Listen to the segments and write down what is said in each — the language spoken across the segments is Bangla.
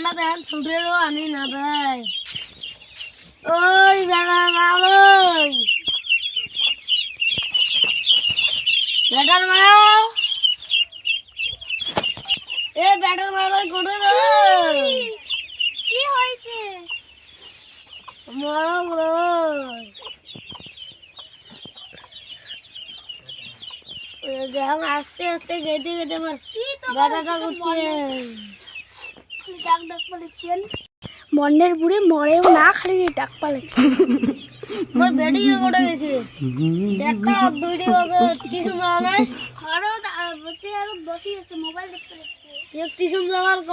বেটা দেন ছুটে গো আনি না ভাই ওই বেটা মা ওই বেটার মা এ বেটার মা ওই কোটে দে কি হইছে মরো গো हम आस्ते आस्ते गेते गेते मर बेटाटा कुत्ते डाक डाक पालेছেন মন্ডের পুরে মরেও না খালি ডাক পালেছে মোর বেডি ওড়ে গেছে দেখা দুইটি হবে কিছু না নাই খরো বসে আর বসি আছে মোবাইল দেখতে লাগছে এক কিছু জায়গার ক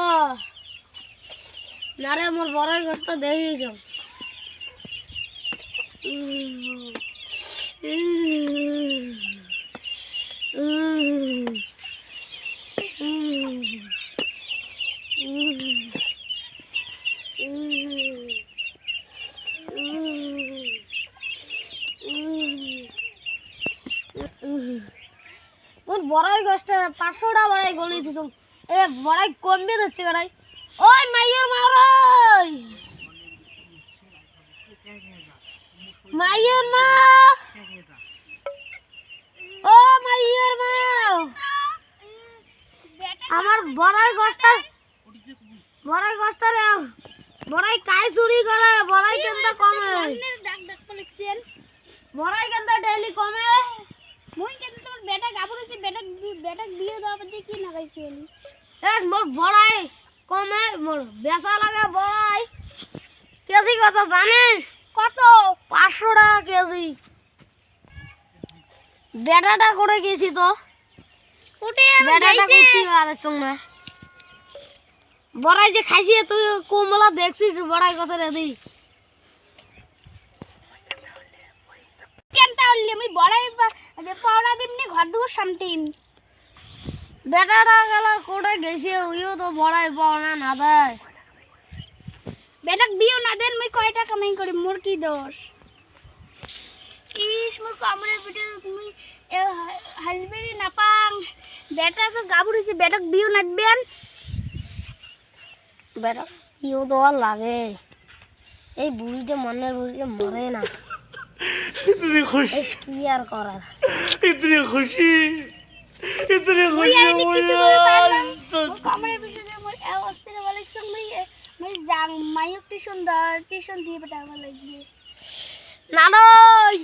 নারে মোর বড়াই গস্ত দেখিছো বড়াই গাছটা 500টা বড়াই গলি দিছ এ বড়াই কমবে যাচ্ছে বড়াই ওই মাইয়ের মারই মাইয়ের মা ও মাইয়ের মা আমার বড়াই গাছটা রে বড়াই কাই চুরি করে বড়াই কেনটা কমে ডাক ডাক পালেছেন বড়াই কেনটা ডেইলি কমে মই কেন তোর বেটা গাবুরেছে বেটা বিয়ে দাও বলতে কি না গাইছেন এ মোর বড়াই কমে মোর বেচা লাগে বড়াই কেজি কত জানিস কত 500 টাকা কেজি বেটাটা করে গেছি তো কোটে বেটাটা কুটি আর চুংনা বড়াই যে খাইছি তুই কোমলা দেখছিস বড়াই কত রে দি কেনটা হইলে আমি বড়াই পাওনা দিমনি ঘর দুয়ার সামটিম বেটাটা গেল কোটে গেছে ওইও তো বড়াই পাওনা না দেয় বেটাক বিও না দেন মই কয় টাকা কামাই করি মোর কি দোষ ইস মোর কামড়ের পিঠে তুমি হালবেরি না পাং বেটা তো গাবুরিছে বেটাক বিও না দেন বেটা ইও তো লাগে এই বুড়িটা মনের বুড়িটা মরে না इतनी खुशी কি আর করার इतनी खुशी কামড়ের পিঠে মোর অস্থির বলেছ মই জাং মাইক টিউশন দিয়ে বেটা আমার লাগবে না নই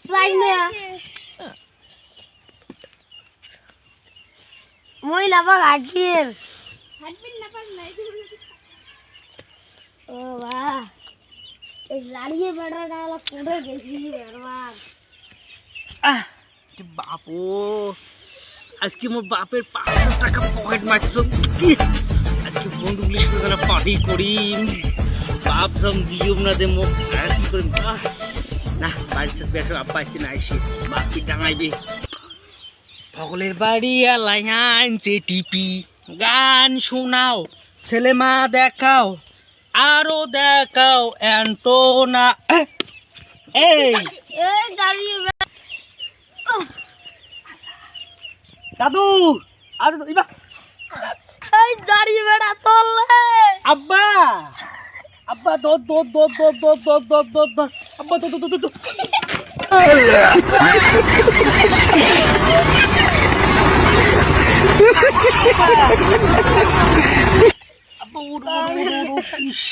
রাই না মই লাবা গাঠিল হাতবিন না পাস নাই ও বাহ এই লাড়িয়ে বেড়া ডালা পুরো গেছি বারবার बापो आज की मोर बापर 500 টাকা পকেট মারছো কি আজকে বন্ধুগুলি সাথে পার্টি করি বাপ সব দিও না দে মো কি করি না বাড়িতে বেশ আব্বা আসছে না আইসে বাপি টাঙাইবে সকলের বাড়ি আলাইছে টিপি গান শোনাও ছেলে মা দেখাও আরো দেখাও অ্যান্টোনা এই এই দাঁড়িয়ে দাদু আর ইবা এই দাঁড়িয়ে বেড়া তোলে আব্বা আব্বা দদ দদ দদ দদ দদ দদ দদ দদ আব্বা দদ দদ দদ আব্বা উড় ইস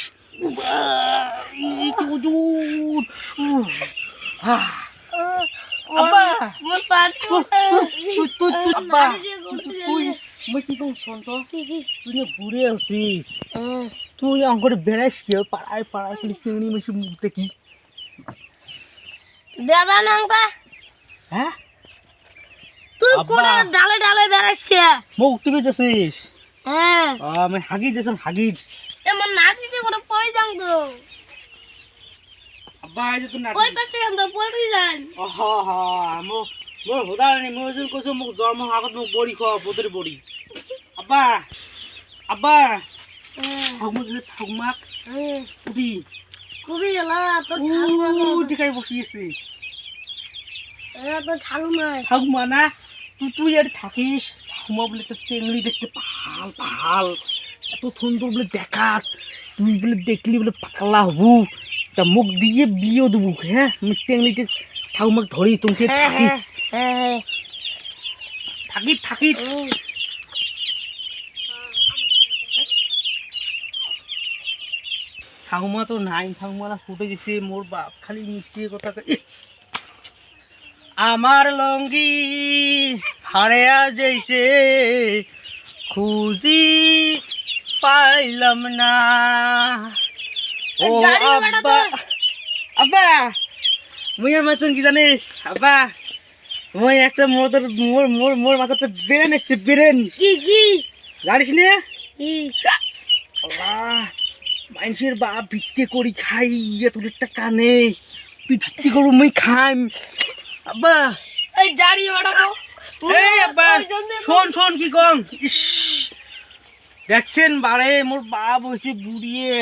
কি উজুর আব্বা মোর পাটি তুই আব্বা তুই মই কি কম শুনতো তুই ঘুরে আসিস তুই অঙ্করে বেড়াইস কেউ পাড়ায় পাড়ায় খালি চিংড়ি মাছি মুখ দেখি বেড়া নাঙ্কা হ্যাঁ তুই কোন ডালে ডালে বেড়াস কে মুখ টিপে যাচ্ছিস হ্যাঁ আমি হাগি যাচ্ছিলাম হাগির এমন নাচিতে করে পড়ে যাং তো আব্বা এই যে তুই না ওই পাশে আমরা পড়ে যান হ হ মোর হোদানি মজুর কইছো মোক জন্ম আগত মোক বড়ি খাওয়া পদরে বড়ি আব্বা আব্বা থাকমাক থাকমাক উদি খুবই গেলা তোর উদি খাই বসিয়েছে তোর ঠালু নাই থাকমা না তুই তুই আর থাকিস থাকমা বলে তো চেংড়ি দেখতে পাহাল পাহাল এত সুন্দর বলে দেখা, তুই বলে দেখলি বলে পাগলা হবু, তা মুখ দিয়ে বিয়েও দেবো। হ্যাঁ আমি টেংলিতে ঠাকুমাক ধরি তোমাকে থাকি থাকি থাকি। ঠাকুমা তো নাই, ঠাকুমারা ফুটে গেছে, মোর বাপ খালি মিশিয়ে কথা কয়। আমার লঙ্গি হারিয়া যাইছে, খুঁজি পাইলাম না। ও আব্বা, আব্বা মুই আর মাছন কি জানিস আব্বা, মুই একটা মোর মোর মোর মোর মাথাটা বেরেন একটু বেরেন কি কি জানিস না? কি মানুষের বাপ ভিক্ষে করি খাই, তোর একটা কানে তুই ভিক্ষে করবো মুই খাই আব্বা। এই দাড়ি বাড়াবো। এই আব্বা শোন শোন কি কম, ইস দেখছেন বারে মোর বাপ হয়েছে বুড়িয়ে,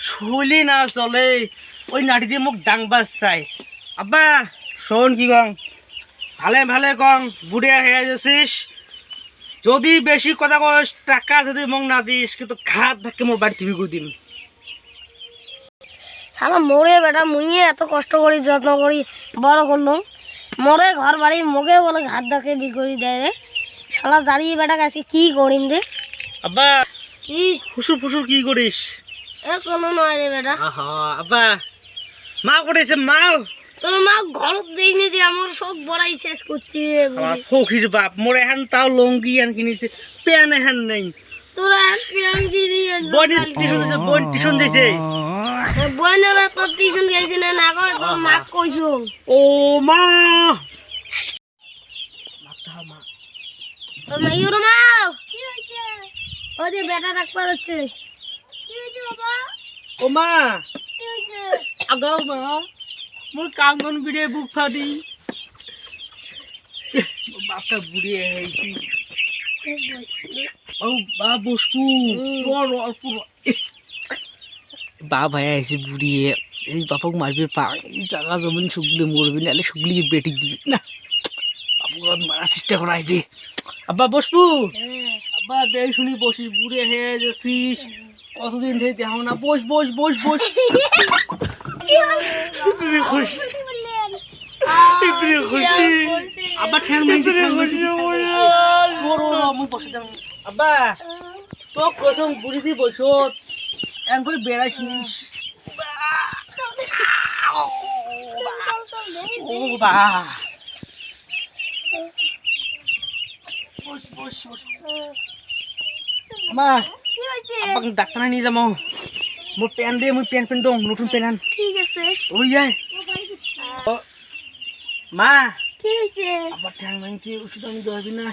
শৈলে না চলে, ওই নাটি দিয়ে মোক ডাংবাস চাই। আব্বা শোন কি কম, ভালে ভালে কম, বুড়িয়া হয়ে যাচ্ছিস, যদি বেশি কথা কস টাকা যদি মোক না দিস কিন্তু খাত থাকে মোর বাড়ি টিভি করে দিম। শালা মোরে বেটা মুইয়ে এত কষ্ট করি যত্ন করি বড় করলাম, মোরে ঘর বাড়ি মোকে বলে ঘাট ধাকে বিকরি দেয় রে। শালা দাঁড়িয়ে বেটা আজকে কি করিম রে? আব্বা কি ফুসুর ফুসুর কি করিস? এ কোনো নয় রে বেটা। আহা আব্বা মা করেছে মা, তোর মা ঘরত দেয়নি যে আমার সব বড়াই শেষ করছি রে বুড়ি। আমার ফকির বাপ মোর এখন তাও লঙ্গি আন কিনেছে, প্যান এখন নেই। তোরা প্যান কিনি বোন টিউশন দিছে, বোন টিউশন দিছে। বইনেরা তোর টিউশন গেছি না না কয় তোর মা কইছো। ও মা মা তোর মাইয়ুর মা কি হইছে? ওই যে বেটা ডাকতে যাচ্ছে। কি হইছে বাবা? ও মা কি হইছে? আগাও মা, মোর কাঙ্গন বিড়ে বুক ফাটি, বাপটা বুড়িয়ে হয়েছি। ও বা বসপু অল্প বা ভাই আইসি বুড়িয়ে, এই বাপক মারবে পা, এই জায়গা জমিন সবগুলো মরবি নাহলে সবগুলি বেটি দিবি না, বাপক মারার চেষ্টা করাইবে। আব্বা বসপু, আব্বা দেখ শুনি বসিস, বুড়ে হয়ে যাচ্ছিস, কতদিন থেকে দেখো না, বস বস বস বস। খুশি আব্বা ঠ্যাং ভাঙছি, আব্বা তো কসম বুড়ি দিয়ে বস এমন করে বেড়াইছিস। ও বা বস বস বস মা, কি হইছে? আব্বাকে ডাক্তার নিয়ে যাবো, মোর প্যান দিয়ে মুই প্যান প্যান দম নতুন প্যান আন ঠিক আছে। ওই যায়। মা কি হইছে? আবার ঠ্যাং ভাঙছে, ওষুধ আমি দেওয়াবি না?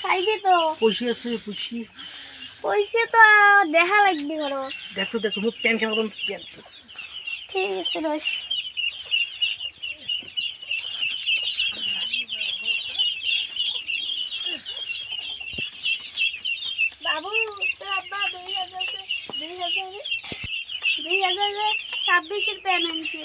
খাইবে তো। পয়সা আছে পয়সা? পয়সা তো দেখা লাগবে ঘর। দেখো দেখো মোর প্যান কেন প্যান। ঠিক আছে রস। বাবু তোর আব্বা 2026-এর প্যান আনছে।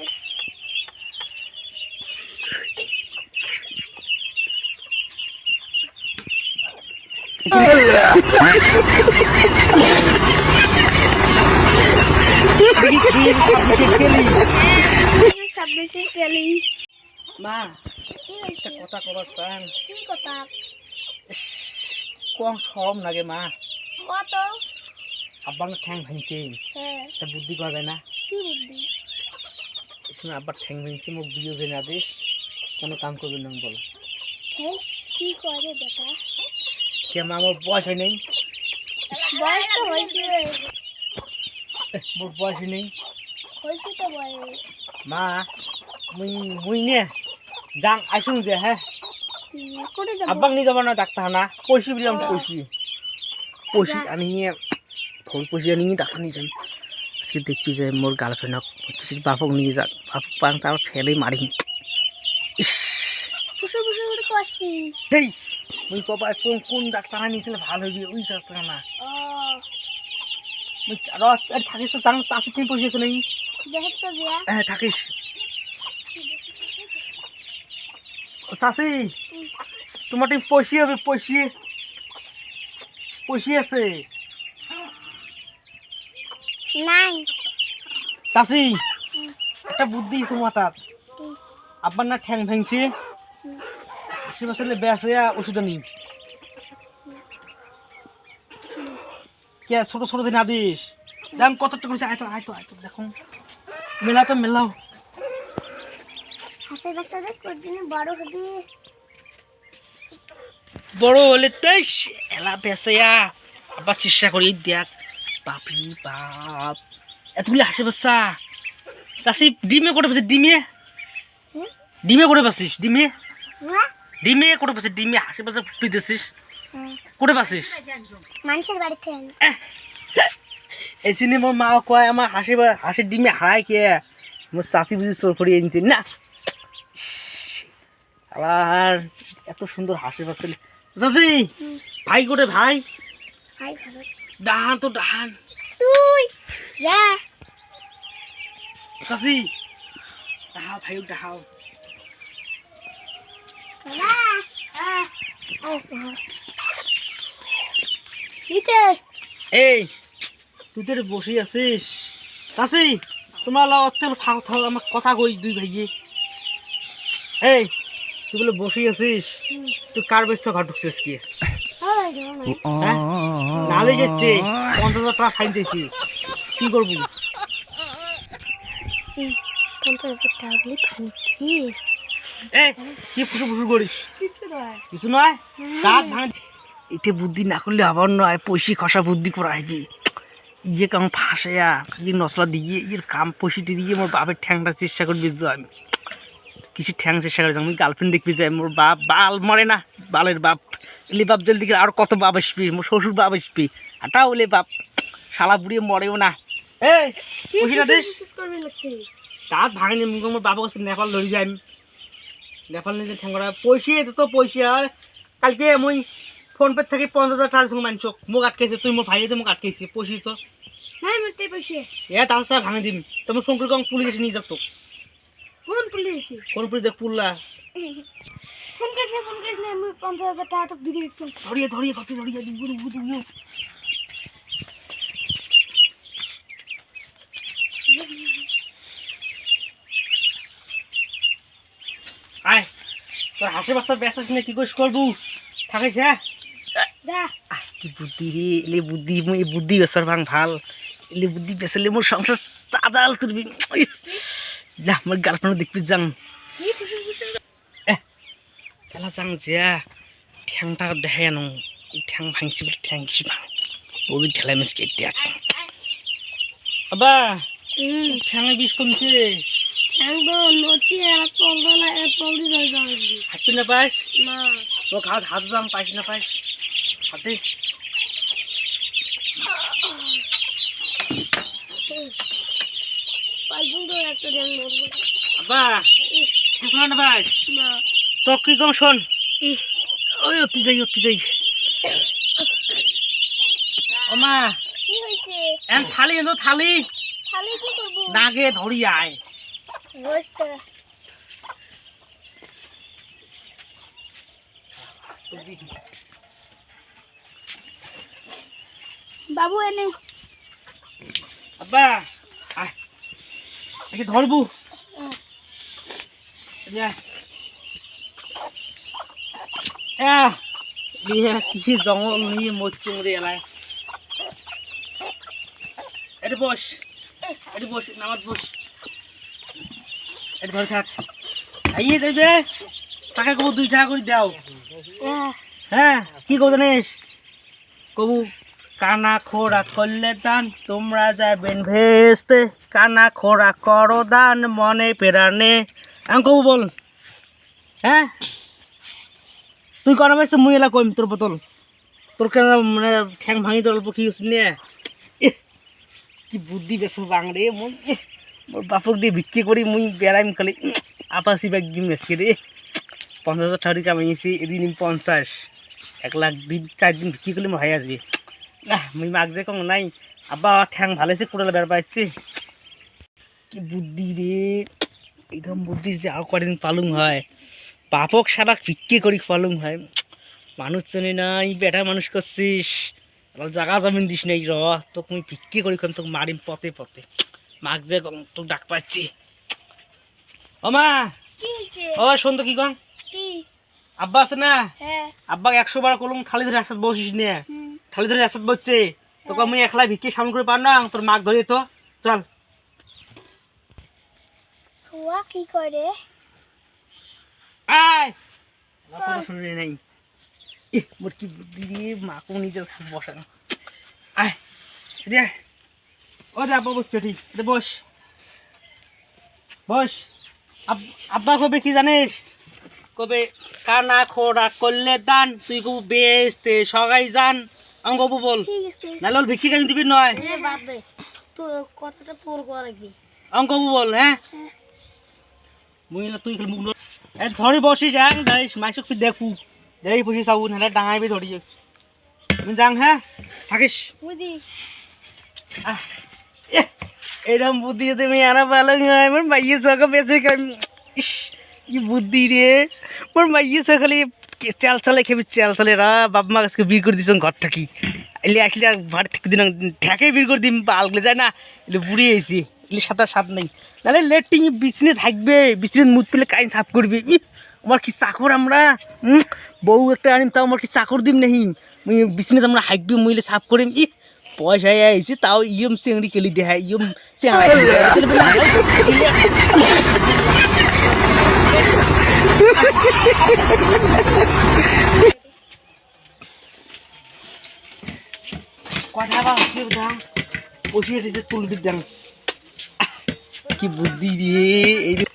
মা কি হয়েছে? একটা কথা কবার চান, কি কথা? কম সরম লাগে মা, কত? আব্বার না ঠ্যাং ভাঙছে, হ্যাঁ একটা বুদ্ধি করা যায় না? কি বুদ্ধি? এই সময় আব্বার ঠ্যাং ভাঙছে, মোক বিয়ে যে না দিস কোনো কাম করবেন না বলো। হ্যাঁ কি করে বেটা? কে মা আমার বয়স হয় নেই, বয়স তো হয়েছে। মোর বয়স হয় নেই হয়েছে তো বয়স। মা, মুই মুই নে যাং আইসুন যে। হ্যাঁ করে যাবো। আব্বাক নিয়ে যাবো না ডাক্তার না, পয়সি বলি আমি পয়সি পয়সি আনিয়ে থই পয়সি আনিয়ে ডাক্তার নিয়ে যান। আজকে দেখবি যে মোর গার্লফ্রেন্ডক কিসির বাপক নিয়ে যাক, বাপক পাং তার ফেলেই মারিম। ফুসুর ফুসুর করে কষ্টি। সেই মুই কবা কোন ডাক্তার নিয়েছিল ভালো হইবে, ওই ডাক্তার না ও মুই আর থাকিস তো, চাষি তুমি পয়সা আছে নেই? দেখ তো দিয়া। হ্যাঁ থাকিস চাষি, তোমার পয়সি হবে, পয়সি পয়সি আছে নাই চাষি একটা বুদ্ধি আছে মাথার আব্বার না ঠ্যাং ভেঙছে আশেপাশে বেসে ওষুধ নিই কে ছোট ছোট দিন আদিস দাম কতটা করেছে আয়তো দেখো মেলাও তো মেলাও হাসে বাচ্চাদের কতদিনে বড় হবে বড় হলে তাই এলা বেসেয়া আবার চেষ্টা করি দেখ বাপরি বাপ এতগুলি হাসে বাচ্চা চাষি ডিমে করে পাচ্ছিস ডিমে করে পাচ্ছিস ডিমে করে পাচ্ছিস ডিমে হাসে বাচ্চা ফুটি দিচ্ছিস করে পাচ্ছিস মানুষের বাড়িতে এই জন্য মোর মা কয় আমার হাসির ডিমে হারাই কে মোর চাষি বুঝি চোর করে এনেছে না আর এত সুন্দর হাসি পাচ্ছিল চাষি ভাই করে ভাই ডাহান তো ডাহান তুই যা চাষি ডাহাও ভাই ডাহাও এই তুই তো বসে আছিস চাষি তোমার আমার কথা কই দুই ভাইয়ে এই তুই বলে বসে আছিস তুই কার বেশ ঘর ঢুকছিস কি নালে যাচ্ছে 50,000 টাকা ফাইন চাইছি কি করবি 50,000 টাকা বলে ফাইন এই কি ফুসু ফুসু করিস কিছু নয় কাক ভাঙ এতে বুদ্ধি না করলে আবার নয় পয়সি খসা বুদ্ধি করা আইবি ইয়ে কাম ফাঁসেয়া খালি নসলা দিয়ে ইয়ের কাম পয়সিটি দিয়ে মোর বাপের ঠ্যাংটা চেষ্টা করবি আমি কিছু ঠ্যাং চেষ্টা করে আমি গার্লফ্রেন্ড দেখবি যাই মোর বাপ বাল মরে না বালের বাপ এলে বাপ জলদি দিকে আর কত বাপ আসবি মোর শ্বশুর বাপ আসবি হাঁটা হলে বাপ শালা বুড়িয়ে মরেও না এই পয়সিটা দিস তার ভাঙেনি মুখ মোর বাবা কাছে নেপাল ধরে যাই নেপাল নিয়ে ঠ্যাং করা পয়সা তো পয়সা কালকে মুই ফোন পে থেকে 50,000 টাকা সঙ্গে মানছ মুখ আটকেছে তুই মোর ভাইয়ে মুখ আটকেছে পয়সা তো নাই মতে পয়সা তার সাথে ভাঙে দিন তুমি ফোন করে পুলিশ এসে নিয়ে যাতো কোন পুলিশ দেখ পুল্লা ফোন করিস না আমি 50,000 টাকা তো দিয়ে দিচ্ছি ধরিয়ে কত ধরিয়ে দিও আয় তোর হাসি বাচ্চা বেসাস না কি করিস করবো থাকিস হ্যাঁ কি বুদ্ধি রে এলে বুদ্ধি এই বুদ্ধি বেসার ভাঙ ভাল এলে বুদ্ধি বেসালে মোর সংসার তাদাল তুলবি না মোর গার্লফ্রেন্ড দেখবি যাং এলা যাং যে ঠ্যাংটা দেখে আনো ঠ্যাং ভাঙছি বলে ঠ্যাং কিছু ভাঙ ওই ঠেলাই মেসকে দেখ আবা ঠ্যাঙে বিষ কমছে হাঁটবি না পাইস তো হাত দাম পাইস না পাইস হাতে আবা এখন না পাইস তো কি কম শোন ওই অতি যাই ও মা এন থালি এনো থালি নাগে ধরি আয় বাবু এনে আব্বা আয় একে ধরবু কি জঙ্গল নিয়ে মরছে মরে এলায় এটা বস নামাজ বস এটা ধরে থাক আইয়ে যাইবে টাকা কবু 2 টাকা করে দাও হ্যাঁ কি কব জানিস কবু কানা খোরা করলে দান তোমরা যাবেন ভেস্তে কানা খোরা করো দান মনে পেরানে আমি কবু বল হ্যাঁ তুই করা পাইছ মুই এলা কইম তোর বোতল তোর কেন মানে ঠ্যাং ভাঙি তোর অল্প কি শুনে কি বুদ্ধি বেসো বাংরে মুই মোর বাপক দিয়ে বিক্রি করি মুই বেড়াইম খালি আপাসি ব্যাগ দিম আজকে রে 50,000 টাকা কামাইছি এদিন 50 1 লাখ 4 দিন বিক্রি করলে মোর ভাই আসবে না মুই মাগ যে কম নাই আব্বা ঠ্যাং ভালোছে কোড়ালে বের পাইছে কি বুদ্ধি রে এরকম বুদ্ধি যে আর কদিন পালুম হয় বাপক সারা বিক্রি করি পালুম হয় মানুষ চেনে নাই বেটা মানুষ করছিস এবার জাগা জমিন দিস নাই র, তোকে আমি ভিক্ষি করি খাম, তোকে মারিম পথে পথে। মাক যে তোকে ডাক পাচ্ছি। ও মা, কি হইছে? ও শোন তো কি কম, কি? আব্বা আছে না? হ্যাঁ। আব্বাকে 100 বার কলম থালি ধরে রাস্তাত বসিস নে, হুম। থালি ধরে রাস্তাত বসছে, তোকে আমি একলা ভিক্ষি সামনে করে পার না, তোর মাক ধরে তো চল। সোয়া কি করে? আয় কথা শুনে নাই, মোর কি বুদ্ধি রে, মাকে নিজে বসা। আয় রে, ও দে আব্বা বসছে, ঠিক বস বস। আব্বা কবে কি জানিস, কবে কানা খোড়া করলে দান, তুই কবু বেচতে সগাই যান, আমি কবু বল, ঠিক আছে। নাহলে ভিক্ষি কেন দিবি নয়, বাদ দে, তো কথাটা তোর করা লাগবে। আমি কবু বল। হ্যাঁ মুই তুই খালি মুখ ধরে বসিস, হ্যাঁ যাইস মাইসক তুই দেখু যাই বসিস আউ নাহলে ডাঙাইবি ধরিয়ে তুমি যাং। হ্যাঁ থাকিস। বুঝি এরকম বুদ্ধি যদি আমি আরো ভালো হয়, আমার মাইয়ে চোখে বেঁচে ইস কি বুদ্ধি রে, মোর মাইয়ে চোখ খালি চাল চালে খেবি, চাল চালে রা বাপ মা আজকে বিয়ে করে দিস ঘর থাকি, এলে আসলে আর ভাড় থেকে দিন ঠেকে বিয়ে করে দিম, পালগুলো যায় না, এলে বুড়ি হয়েছি, এলে সাঁতার সাত নেই, নাহলে লেটিং বিছনে থাকবে, বিছনে মুখ পেলে কাইন সাফ করবি। আমার কি চাকর আমরা, বউ একটা আনিম তাও আমার কি চাকর দিম নাহি, মুই বিছনে আমরা হাঁকবি মুইলে সাফ করিম। পয়সা আইসি তাও ইয়ম চিংড়ি কেলি দেহা, ইয়ম কথা বাড়ছে দাম বসিয়ে তুলবি দাম, কি বুদ্ধি রে।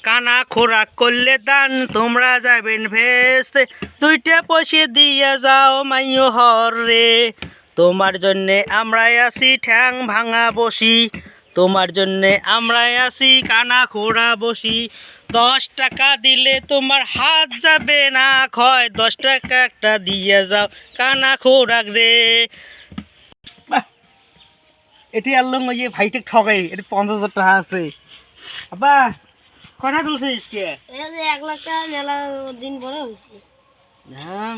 কানা খোরাক করলে দান, তোমরা যাবেন ভেস্তে, 2টা পয়সা দিয়ে যাও মাইও হর রে, তোমার জন্যে আমরাই আসি ঠ্যাং ভাঙা বসি, তোমার জন্যে আমরাই আসি কানা খোড়া বসি, 10 টাকা দিলে তোমার হাত যাবে না ক্ষয়, 10 টাকা একটা দিয়ে যাও কানা খোরাক রে। এটি আনলাম ওই যে ভাইটা ঠকাই, এটি 50,000 টাকা আছে। আব্বা কটা তুলছিস কে? 1 লাখ টাকা মেলা দিন পরে হয়েছে। হ্যাঁ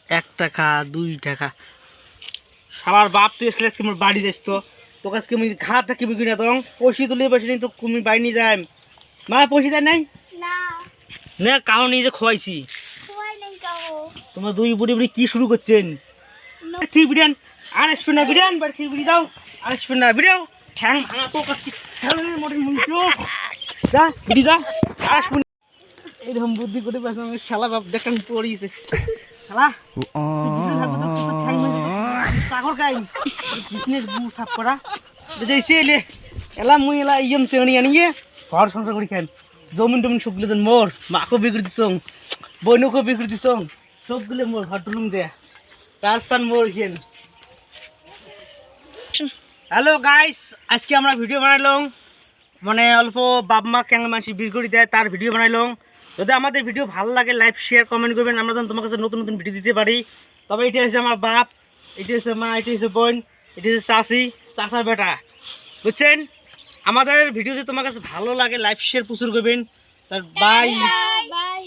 1 টাকা 2 টাকা সবার বাপ, তুই আসলে আজকে আমার বাড়ি যাস তো, তোর কাছে আমি ঘা থাকিবি কিনা, তখন পয়সা তুলে বসে নেই তো তুমি বাইনি যাই, মা পয়সা দেয় নাই না না কাউ নিজে খোয়াইছি, খোয়াই নাই কাও। তোমার 2 বুড়ি বুড়ি কি শুরু করছেন, ঠিক বিরিয়ান আর আসবে না, বিরিয়ান বাড়ি ঠিক বিড়ি দাও আর আসবে না, বিড়াও ঠ্যাং ভাঙা তো কাছে মোটর মুন্সি যা বিড়ি যা আর আসবে না। এইরকম বুদ্ধি করে পাস আমার শালা বাপ দেখান পড়িয়েছে, শালা চাকর কাই বিজনেস বু সাফ করা যাইছে, এলে এলা মুই এলা ইয়ম চেনি আনিয়ে ঘর সংসার করি খান, জমিন টমিন সবগুলো দেন মোর, মাকে বিক্রি দিছ, বইনকে বিক্রি দিছ, সবগুলো মোর, ঘর টুলুম দেয়া রাজস্থান মোর খেন। হ্যালো গাইস, আজকে আমরা ভিডিও বানাইলাম, মানে অল্প বাপ মা কেন মানুষ বিক্রি করে দেয় তার ভিডিও বানাইলাম। যদি আমাদের ভিডিও ভালো লাগে লাইক শেয়ার কমেন্ট করবেন, আমরা যেন তোমার কাছে নতুন নতুন ভিডিও দিতে পারি। তবে এটা হচ্ছে আমার বাপ, এটি হচ্ছে মা, এটি হচ্ছে বোন, এটি হচ্ছে চাষি, চাষার বেটা, বুঝছেন। আমাদের ভিডিও যদি তোমার কাছে ভালো লাগে লাইক শেয়ার প্রচুর করবেন। তার বাই বাই।